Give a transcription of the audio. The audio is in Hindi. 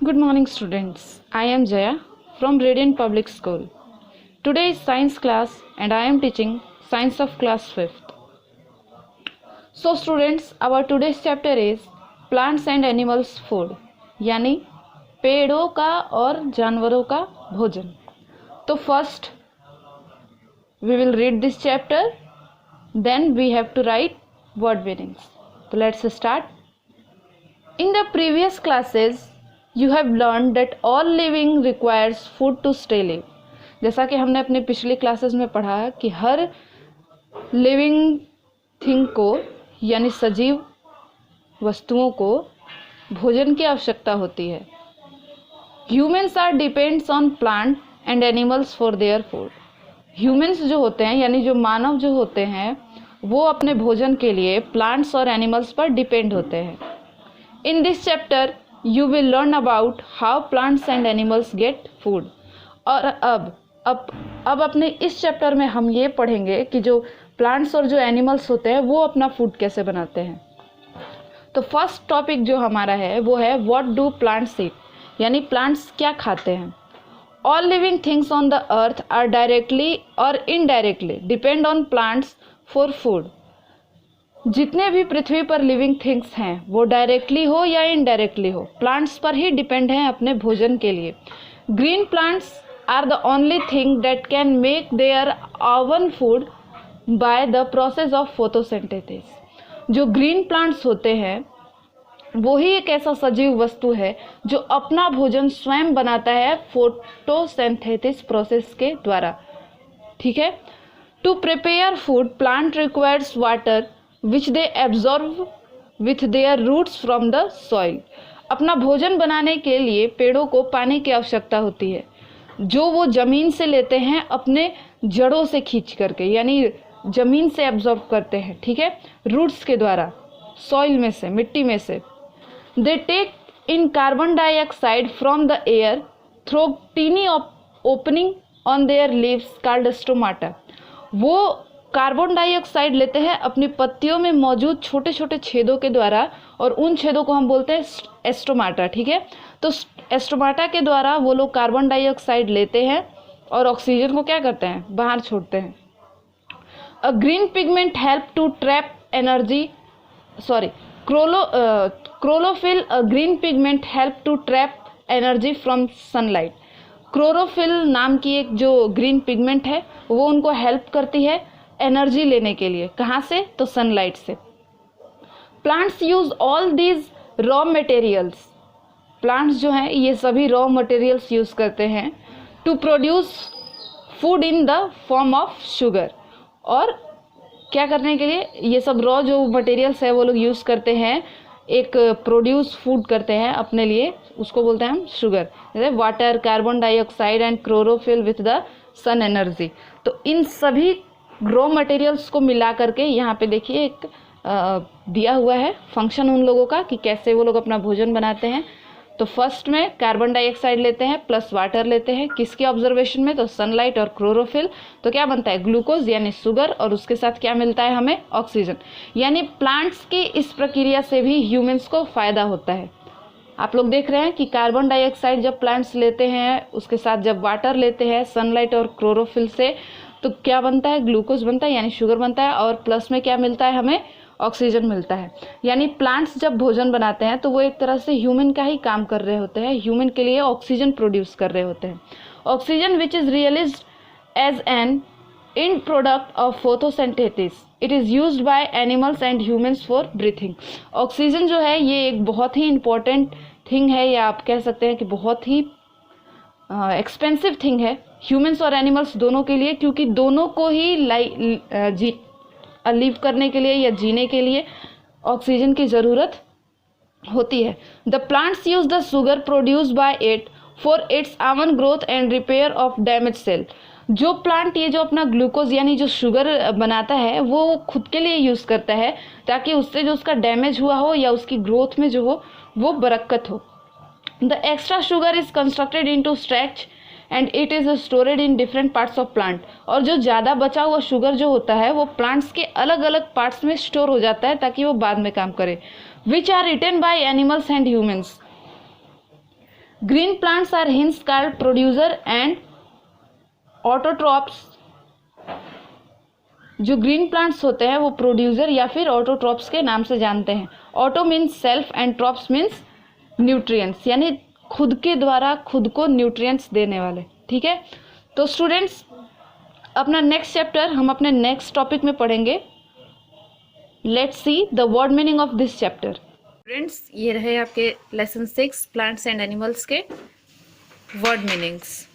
Good morning, students. I am Jaya from Radiant Public School. Today is science class and I am teaching science of class 5th. So students, our today's chapter is plants and animals food, यानी पेड़ों का और जानवरों का भोजन. तो first we will read this chapter, then we have to write word meanings. So let's start. In the previous classes you have learned that all living requires food to stay live. जैसा कि हमने अपने पिछले क्लासेस में पढ़ा कि हर लिविंग थिंग को यानी सजीव वस्तुओं को भोजन की आवश्यकता होती है. Humans are depends on plant and animals for their food. Humans जो होते हैं यानी जो मानव जो होते हैं वो अपने भोजन के लिए प्लांट्स और एनिमल्स पर डिपेंड होते हैं. In this chapter you will learn about how plants and animals get food. और अब अपने इस चैप्टर में हम ये पढ़ेंगे कि जो प्लांट्स और जो एनिमल्स होते हैं वो अपना फूड कैसे बनाते हैं. तो फर्स्ट टॉपिक जो हमारा है वो है व्हाट डू प्लांट्स ईट, यानी प्लांट्स क्या खाते हैं. All living things on the earth are directly और indirectly depend on plants for food. जितने भी पृथ्वी पर लिविंग थिंग्स हैं वो डायरेक्टली हो या इनडायरेक्टली हो प्लांट्स पर ही डिपेंड हैं अपने भोजन के लिए. Green plants are the only thing that can make their own food by the process of photosynthesis. जो ग्रीन प्लांट्स होते हैं वो ही एक ऐसा सजीव वस्तु है जो अपना भोजन स्वयं बनाता है फोटोसिंथेसिस प्रोसेस के द्वारा. ठीक है. To prepare food plant requires water which they absorb with their roots from the soil. अपना भोजन बनाने के लिए पेड़ों को पानी की आवश्यकता होती है जो वो ज़मीन से लेते हैं अपने जड़ों से खींच करके, यानी ज़मीन से एब्जॉर्ब करते हैं. ठीक है. रूट्स के द्वारा, सॉइल में से, मिट्टी में से. They take in carbon dioxide from the air through tiny opening on their leaves called stomata. वो कार्बन डाइऑक्साइड लेते हैं अपनी पत्तियों में मौजूद छोटे छोटे छेदों के द्वारा और उन छेदों को हम बोलते हैं एस्टोमाटा. ठीक है. तो एस्टोमाटा के द्वारा वो लोग कार्बन डाइऑक्साइड लेते हैं और ऑक्सीजन को क्या करते हैं, बाहर छोड़ते हैं. A green pigment help to trap energy chlorophyll. A green pigment help to trap energy from sunlight. Chlorophyll नाम की एक जो ग्रीन पिगमेंट है वो उनको हेल्प करती है एनर्जी लेने के लिए. कहाँ से, तो सनलाइट से. Plants use all these raw materials. Plants जो हैं ये सभी रॉ मटेरियल्स यूज करते हैं to produce food in the form of sugar. और क्या करने के लिए ये सब रॉ जो मटेरियल्स है वो लोग यूज करते हैं, एक प्रोड्यूस फूड करते हैं अपने लिए, उसको बोलते हैं हम शुगर. जैसे water, carbon dioxide and chlorophyll with the sun energy. तो इन सभी रॉ मटेरियल्स को मिला करके यहाँ पे देखिए एक दिया हुआ है फंक्शन उन लोगों का कि कैसे वो लोग अपना भोजन बनाते हैं. तो फर्स्ट में कार्बन डाइऑक्साइड लेते हैं प्लस वाटर लेते हैं. किसके ऑब्जर्वेशन में, तो सनलाइट और क्लोरोफिल. तो क्या बनता है, ग्लूकोज यानी शुगर, और उसके साथ क्या मिलता है हमें, ऑक्सीजन. यानी प्लांट्स की इस प्रक्रिया से भी ह्यूमन्स को फ़ायदा होता है. आप लोग देख रहे हैं कि कार्बन डाइऑक्साइड जब प्लांट्स लेते हैं उसके साथ जब वाटर लेते हैं सनलाइट और क्लोरोफिल से तो क्या बनता है, ग्लूकोज बनता है यानी शुगर बनता है, और प्लस में क्या मिलता है हमें, ऑक्सीजन मिलता है. यानी प्लांट्स जब भोजन बनाते हैं तो वो एक तरह से ह्यूमन का ही काम कर रहे होते हैं, ह्यूमन के लिए ऑक्सीजन प्रोड्यूस कर रहे होते हैं. Oxygen which is realised as an in product of photosynthesis. It is used by animals and humans for breathing. Oxygen जो है ये एक बहुत ही इंपॉर्टेंट थिंग है, या आप कह सकते हैं कि बहुत ही एक्सपेंसिव थिंग है ह्यूमन्स और एनिमल्स दोनों के लिए, क्योंकि दोनों को ही लिव करने के लिए या जीने के लिए ऑक्सीजन की ज़रूरत होती है. The plants use the sugar produce by it for its own growth and repair of damage cell. जो प्लांट ये जो अपना ग्लूकोज यानी जो शुगर बनाता है वो खुद के लिए यूज़ करता है ताकि उससे जो उसका डैमेज हुआ हो या उसकी ग्रोथ में जो हो वो बरकत हो. The extra sugar is constructed into stretch and it is storeyed in different parts of plant. और जो ज़्यादा बचा हुआ शुगर जो होता है वो प्लांट्स के अलग अलग पार्ट्स में स्टोर हो जाता है ताकि वो बाद में काम करे. Which are retain by animals and humans. Green plants are hence called producer and autotrophs. जो ग्रीन प्लांट्स होते हैं वो प्रोड्यूसर या फिर ऑटोट्रॉप्स के नाम से जानते हैं। Auto means self and trophs means nutrients, यानी खुद के द्वारा खुद को न्यूट्रिएंट्स देने वाले। ठीक है, तो स्टूडेंट्स अपना नेक्स्ट चैप्टर हम अपने नेक्स्ट टॉपिक में पढ़ेंगे। Let's see the word meaning of this chapter. Students ये रहे आपके लेसन 6 प्लांट्स एंड एनिमल्स के वर्ड मीनिंग्स।